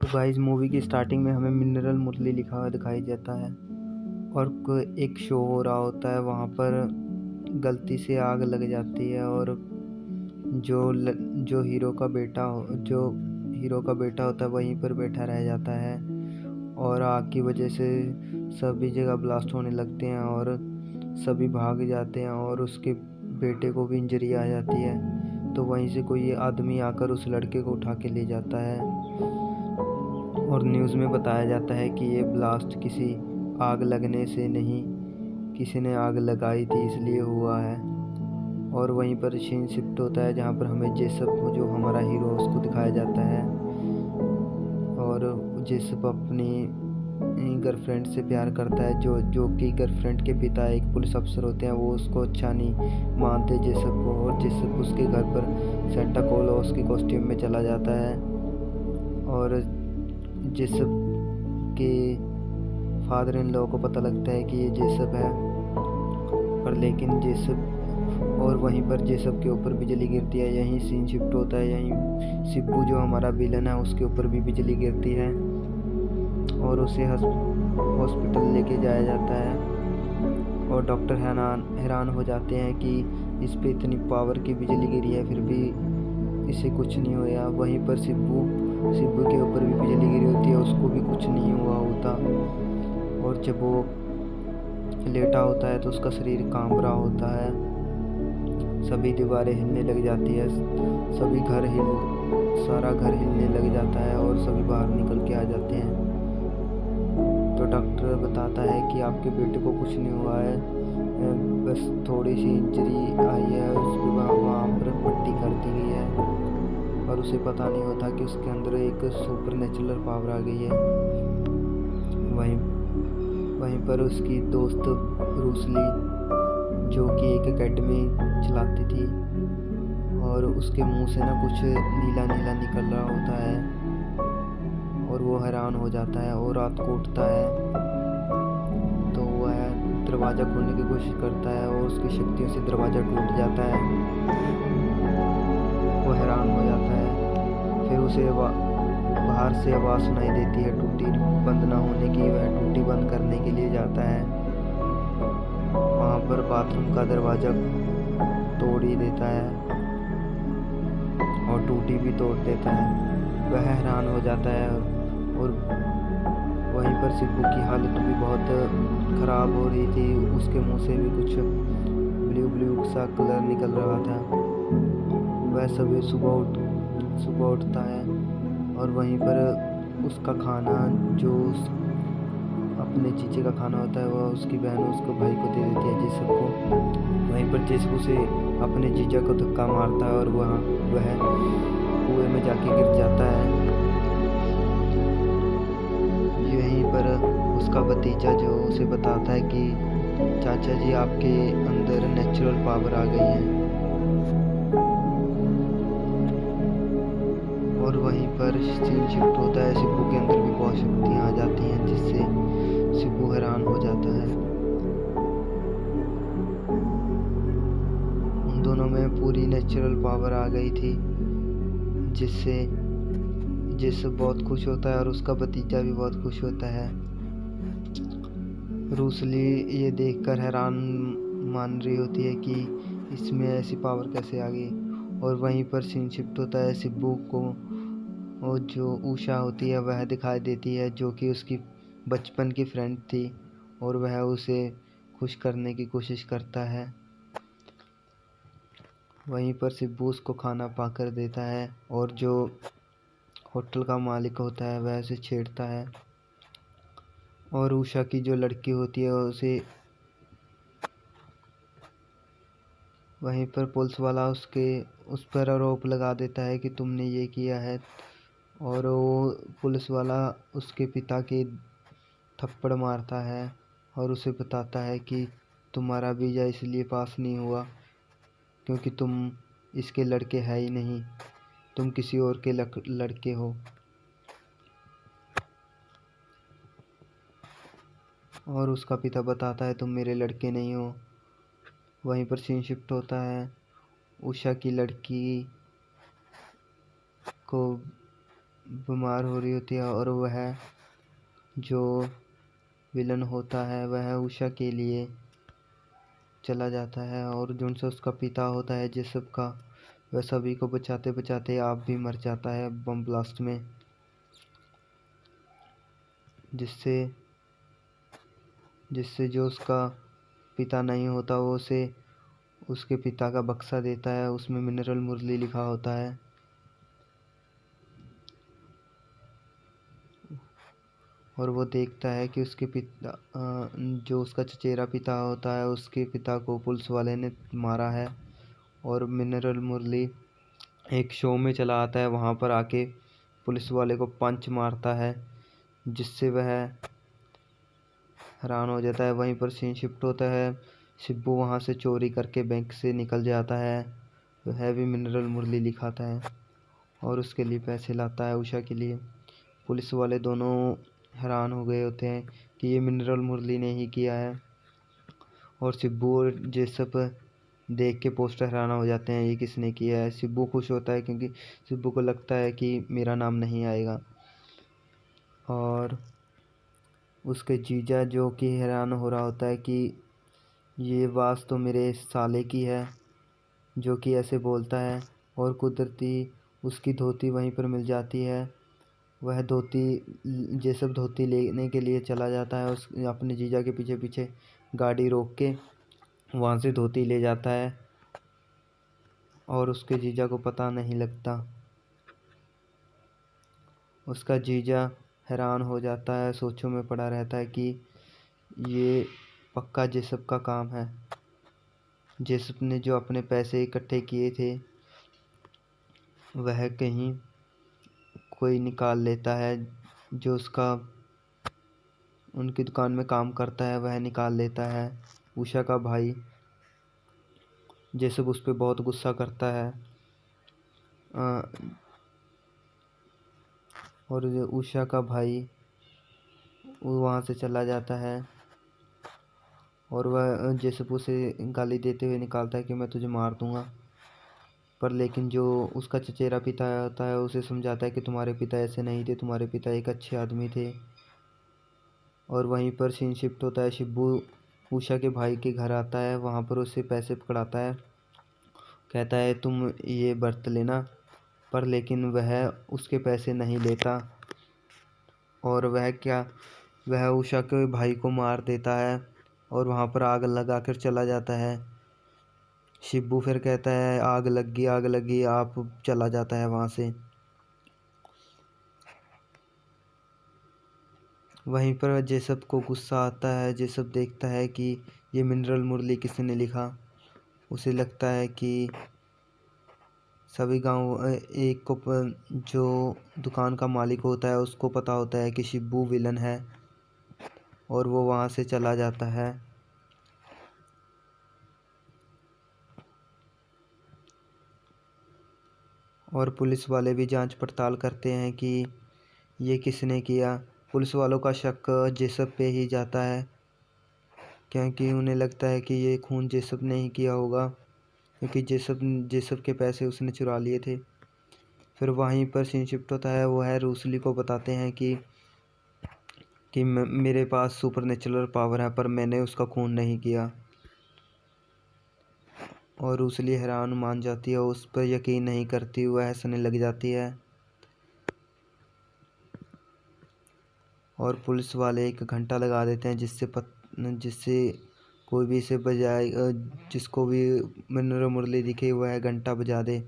तो guys movie की starting में हमें मिनरल मुरली लिखा हुआ दिखाई देता है और एक शो हो रहा होता है। वहाँ पर गलती से आग लग जाती है और जो हीरो का बेटा होता है वहीं पर बैठा रह जाता है और आग की वजह से सभी जगह ब्लास्ट होने लगते हैं और सभी भाग जाते हैं और उसके बेटे को भी इंजरी आ जाती है। तो वहीं से कोई आदमी आकर उस लड़के को उठा के ले जाता है और न्यूज़ में बताया जाता है कि ये ब्लास्ट किसी आग लगने से नहीं, किसी ने आग लगाई थी इसलिए हुआ है। और वहीं पर सीन शिफ्ट होता है जहाँ पर हमें जेसप जो हमारा हीरो उसको दिखाया जाता है और जेसप अपनी गर्लफ्रेंड से प्यार करता है, जो कि गर्लफ्रेंड के पिता एक पुलिस अफसर होते हैं। वो उसको अच्छा नहीं मानते जेसप को, और जेसप उसके घर पर सेंटा क्लॉज की कॉस्ट्यूम में चला जाता है और जेसप के फादर इन लॉ को पता लगता है कि ये जेसप है, पर लेकिन जेसप और वहीं पर जेसप के ऊपर बिजली गिरती है। यहीं सीन शिफ्ट होता है, यहीं शिबू जो हमारा विलन है उसके ऊपर भी बिजली गिरती है और उसे हॉस्पिटल लेके जाया जाता है और डॉक्टर हैरान हो जाते हैं कि इस पे इतनी पावर की बिजली गिरी है फिर भी इसे कुछ नहीं हुआ। वहीं पर शिबू के ऊपर भी बिजली गिरी होती है, उसको भी कुछ नहीं हुआ होता और जब वो लेटा होता है तो उसका शरीर कांप रहा होता है। सभी दीवारें हिलने लग जाती है, सारा घर हिलने लग जाता है और सभी बाहर निकल के आ जाते हैं। तो डॉक्टर बताता है कि आपके बेटे को कुछ नहीं हुआ है, बस थोड़ी सी इंजरी आई है, उसके बाद वहाँ पर पट्टी कर दी गई है और उसे पता नहीं होता कि उसके अंदर एक सुपर नेचुरल पावर आ गई है। वहीं पर उसकी दोस्त ब्रूसली जो कि एक एकेडमी चलाती थी और उसके मुंह से ना कुछ नीला नीला निकल रहा होता है और वो हैरान हो जाता है और रात को उठता है तो वह दरवाज़ा खोलने की कोशिश करता है और उसकी शक्तियों से दरवाज़ा टूट जाता है। वो हैरान हो जाता है, फिर उसे बाहर से आवाज़ सुनाई देती है टूटी बंद ना होने की। वह टूटी बंद करने के लिए जाता है, वहाँ पर बाथरूम का दरवाज़ा तोड़ ही देता है और टूटी भी तोड़ देता है। वह हैरान हो जाता है और वहीं पर शिबू की हालत भी बहुत ख़राब हो रही थी, उसके मुंह से भी कुछ ब्लू सा कलर निकल रहा था। वह सुबह उठता है और वहीं पर उसका खाना जो अपने चीचे का खाना होता है वह उसकी बहन उसको भाई को दे देती है जेसप को। वहीं पर जेसप उसे अपने जीजा को धक्का मारता है और वह कुएं में जाके गिर जाता है। यहीं पर उसका भतीजा जो उसे बताता है कि चाचा जी आपके अंदर नेचुरल पावर आ गई है और वहीं पर सीन शिफ्ट होता है, शिबू के अंदर भी बहुत शक्तियाँ आ जाती हैं जिससे शिबू हैरान हो जाता है। उन दोनों में पूरी नेचुरल पावर आ गई थी जिससे बहुत खुश होता है और उसका भतीजा भी बहुत खुश होता है। रूसली ये देखकर हैरान मान रही होती है कि इसमें ऐसी पावर कैसे आ गई। और वहीं पर सीन शिफ्ट होता है, शिबू को और जो उषा होती है वह दिखाई देती है जो कि उसकी बचपन की फ्रेंड थी और वह उसे खुश करने की कोशिश करता है। वहीं पर शिबू उसको खाना पाकर देता है और जो होटल का मालिक होता है वह उसे छेड़ता है और उषा की जो लड़की होती है उसे वहीं पर पुलिस वाला उस पर आरोप लगा देता है कि तुमने ये किया है और वो पुलिस वाला उसके पिता के थप्पड़ मारता है और उसे बताता है कि तुम्हारा वीज़ा इसलिए पास नहीं हुआ क्योंकि तुम इसके लड़के है ही नहीं, तुम किसी और के लड़के हो। और उसका पिता बताता है तुम मेरे लड़के नहीं हो। वहीं पर सीन शिफ्ट होता है, उषा की लड़की को बीमार हो रही होती है और वह जो विलन होता है वह उषा के लिए चला जाता है, और जिनसे उसका पिता होता है जेसप का, वह सभी को बचाते बचाते आप भी मर जाता है बम ब्लास्ट में, जिससे जिससे जो उसका पिता नहीं होता वो उसे उसके पिता का बक्सा देता है, उसमें मिनरल मुरली लिखा होता है। और वो देखता है कि उसके पिता जो उसका चचेरा पिता होता है उसके पिता को पुलिस वाले ने मारा है। और मिनरल मुरली एक शो में चला आता है, वहाँ पर आके पुलिस वाले को पंच मारता है, जिससे वह हैरान हो जाता है। वहीं पर सीन शिफ्ट होता है, शिब्बू वहाँ से चोरी करके बैंक से निकल जाता है, वह भी मिनरल मुरली लिखाता है और उसके लिए पैसे लाता है उषा के लिए। पुलिस वाले दोनों हैरान हो गए होते हैं कि ये मिनरल मुरली ने ही किया है, और शिब्बू और जेसप देख के पोस्टर हैरान हो जाते हैं ये किसने किया है। शिब्बू खुश होता है क्योंकि शिब्बू को लगता है कि मेरा नाम नहीं आएगा, और उसके जीजा जो कि हैरान हो रहा होता है कि ये आवाज़ तो मेरे साले की है जो कि ऐसे बोलता है। और कुदरती उसकी धोती वहीं पर मिल जाती है, वह धोती जेसब धोती लेने के लिए चला जाता है, उस अपने जीजा के पीछे पीछे गाड़ी रोक के वहाँ से धोती ले जाता है, और उसके जीजा को पता नहीं लगता। उसका जीजा हैरान हो जाता है, सोचों में पड़ा रहता है कि ये पक्का जेसब का काम है। जेसब ने जो अपने पैसे इकट्ठे किए थे वह कहीं कोई निकाल लेता है, जो उसका उनकी दुकान में काम करता है वह निकाल लेता है। उषा का भाई जेसब उस पर बहुत गुस्सा करता है, और उषा का भाई वहाँ से चला जाता है, और वह जेसब उसे गाली देते हुए निकालता है कि मैं तुझे मार दूंगा। पर लेकिन जो उसका चचेरा पिता होता है उसे समझाता है कि तुम्हारे पिता ऐसे नहीं थे, तुम्हारे पिता एक अच्छे आदमी थे। और वहीं पर सीन शिफ्ट होता है, शिब्बू उषा के भाई के घर आता है, वहाँ पर उसे पैसे पकड़ाता है, कहता है तुम ये बरत लेना। पर लेकिन वह उसके पैसे नहीं लेता, और वह उषा के भाई को मार देता है और वहाँ पर आग लगा कर चला जाता है। शिब्बू फिर कहता है आग लगी, आप चला जाता है वहाँ से। वहीं पर जेसब को गुस्सा आता है, जेसब देखता है कि ये मिनरल मुरली किसने लिखा। उसे लगता है कि सभी गांव एक को जो दुकान का मालिक होता है उसको पता होता है कि शिब्बू विलन है, और वो वहाँ से चला जाता है। और पुलिस वाले भी जांच पड़ताल करते हैं कि ये किसने किया। पुलिस वालों का शक जेसब पे ही जाता है, क्योंकि उन्हें लगता है कि ये खून जेसब ने ही किया होगा, क्योंकि जेसब के पैसे उसने चुरा लिए थे। फिर वहीं पर सीन शिफ्ट होता है, वो है रूसली को बताते हैं कि मेरे पास सुपरनेचुरल पावर है पर मैंने उसका खून नहीं किया। और रूसली हैरान मान जाती है, उस पर यकीन नहीं करती, वह हंसने लग जाती है। और पुलिस वाले एक घंटा लगा देते हैं जिससे कोई भी इसे बजाए, जिसको भी मिनरल मुरली दिखे वह घंटा बजा दे।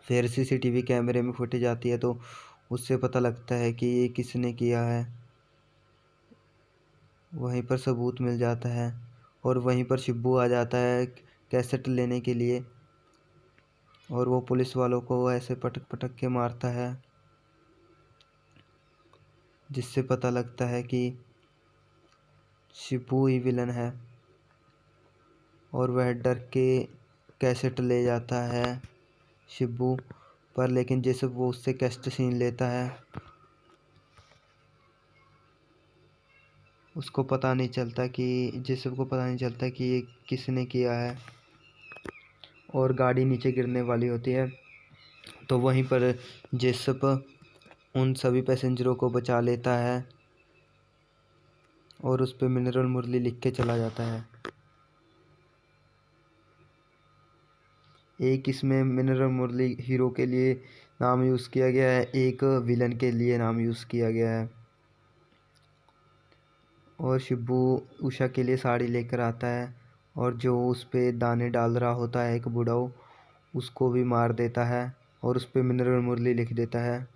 फिर सीसीटीवी कैमरे में फुटेज आती है तो उससे पता लगता है कि ये किसने किया है, वहीं पर सबूत मिल जाता है। और वहीं पर शिब्बू आ जाता है कैसेट लेने के लिए, और वो पुलिस वालों को ऐसे पटक पटक के मारता है, जिससे पता लगता है कि शिब्बू ही विलन है। और वह डर के कैसेट ले जाता है शिब्बू, पर लेकिन जैसे वो उससे कैसेट छीन लेता है, उसको पता नहीं चलता कि ये किसने किया है। और गाड़ी नीचे गिरने वाली होती है, तो वहीं पर जेसप उन सभी पैसेंजरों को बचा लेता है और उस पे मिनरल मुरली लिख के चला जाता है। एक इसमें मिनरल मुरली हीरो के लिए नाम यूज़ किया गया है, एक विलन के लिए नाम यूज़ किया गया है। और शिब्बू उषा के लिए साड़ी लेकर आता है और जो उस पे दाने डाल रहा होता है एक बुढ़ाऊ, उसको भी मार देता है और उस पे मिनरल मुरली लिख देता है।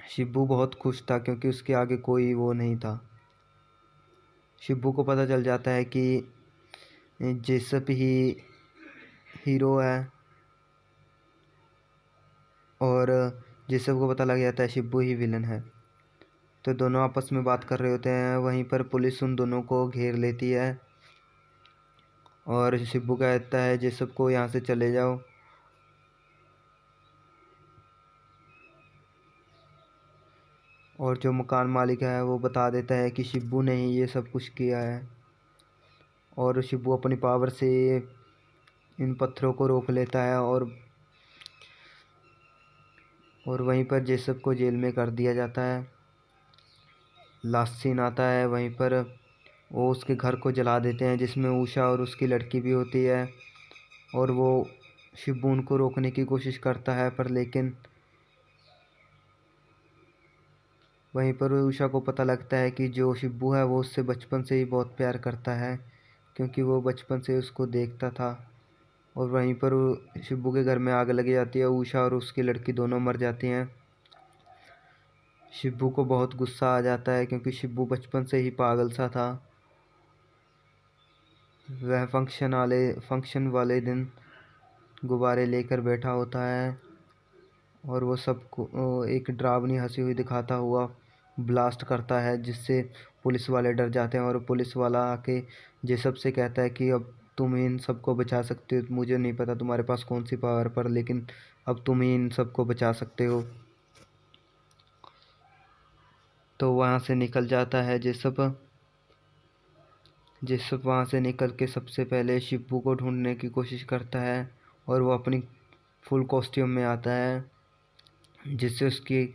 शिब्बू बहुत खुश था क्योंकि उसके आगे कोई वो नहीं था। शिब्बू को पता चल जाता है कि जेसप ही हीरो है और जेसप को पता लग जाता है शिब्बू ही विलन है। तो दोनों आपस में बात कर रहे होते हैं। वहीं पर पुलिस उन दोनों को घेर लेती है और शिब्बू कहता है जेसप को यहाँ से चले जाओ। और जो मकान मालिक है वो बता देता है कि शिब्बू ने ही ये सब कुछ किया है और शिब्बू अपनी पावर से इन पत्थरों को रोक लेता है और वहीं पर जेसप को जेल में कर दिया जाता है। लास्ट सीन आता है, वहीं पर वो उसके घर को जला देते हैं जिसमें उषा और उसकी लड़की भी होती है और वो शिब्बू उनको रोकने की कोशिश करता है पर लेकिन वहीं पर उषा को पता लगता है कि जो शिब्बू है वो उससे बचपन से ही बहुत प्यार करता है क्योंकि वो बचपन से उसको देखता था। और वहीं पर शिब्बू के घर में आग लग जाती है, उषा और उसकी लड़की दोनों मर जाती हैं। शिब्बू को बहुत गुस्सा आ जाता है क्योंकि शिब्बू बचपन से ही पागल सा था। वह फंक्शन वाले दिन गुब्बारे लेकर बैठा होता है और वो सबको एक डरावनी हंसी हुई दिखाता हुआ ब्लास्ट करता है जिससे पुलिस वाले डर जाते हैं और पुलिस वाला आके जेसप से कहता है कि अब तुम इन सबको बचा सकते हो। मुझे नहीं पता तुम्हारे पास कौन सी पावर पर, लेकिन अब तुम ही इन सबको बचा सकते हो। तो वहाँ से निकल जाता है जेसप वहाँ से निकल के सबसे पहले शिब्बू को ढूंढने की कोशिश करता है और वो अपनी फुल कॉस्ट्यूम में आता है जिससे उसकी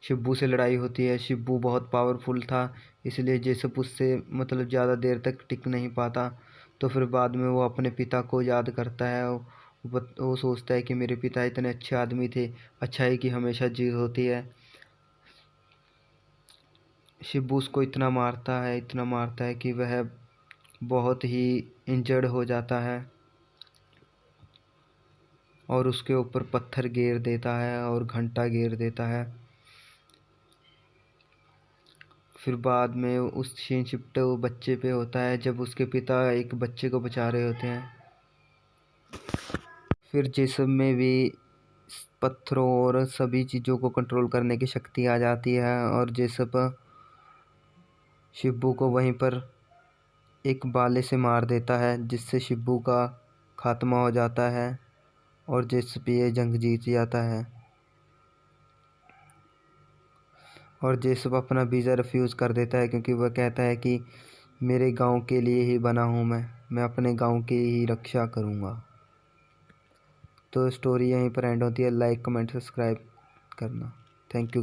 शिब्बू से लड़ाई होती है। शिब्बू बहुत पावरफुल था इसलिए जेसप उससे मतलब ज़्यादा देर तक टिक नहीं पाता। तो फिर बाद में वो अपने पिता को याद करता है। वो सोचता है कि मेरे पिता इतने अच्छे आदमी थे, अच्छाई की हमेशा जीत होती है। शिब्बू उसको इतना मारता है कि वह बहुत ही इंजर्ड हो जाता है और उसके ऊपर पत्थर गिर देता है और घंटा गिर देता है। फिर बाद में उस सीन शिफ्ट वो बच्चे पे होता है जब उसके पिता एक बच्चे को बचा रहे होते हैं। फिर जेसब में भी पत्थरों और सभी चीज़ों को कंट्रोल करने की शक्ति आ जाती है और जेसब शिब्बू को वहीं पर एक बाले से मार देता है जिससे शिब्बू का खात्मा हो जाता है और जेसब ये जंग जीत जाता है। और जेसब अपना वीज़ा रिफ्यूज़ कर देता है क्योंकि वह कहता है कि मेरे गांव के लिए ही बना हूं, मैं अपने गांव की ही रक्षा करूंगा। तो स्टोरी यहीं पर एंड होती है। लाइक कमेंट सब्सक्राइब करना। Thank you.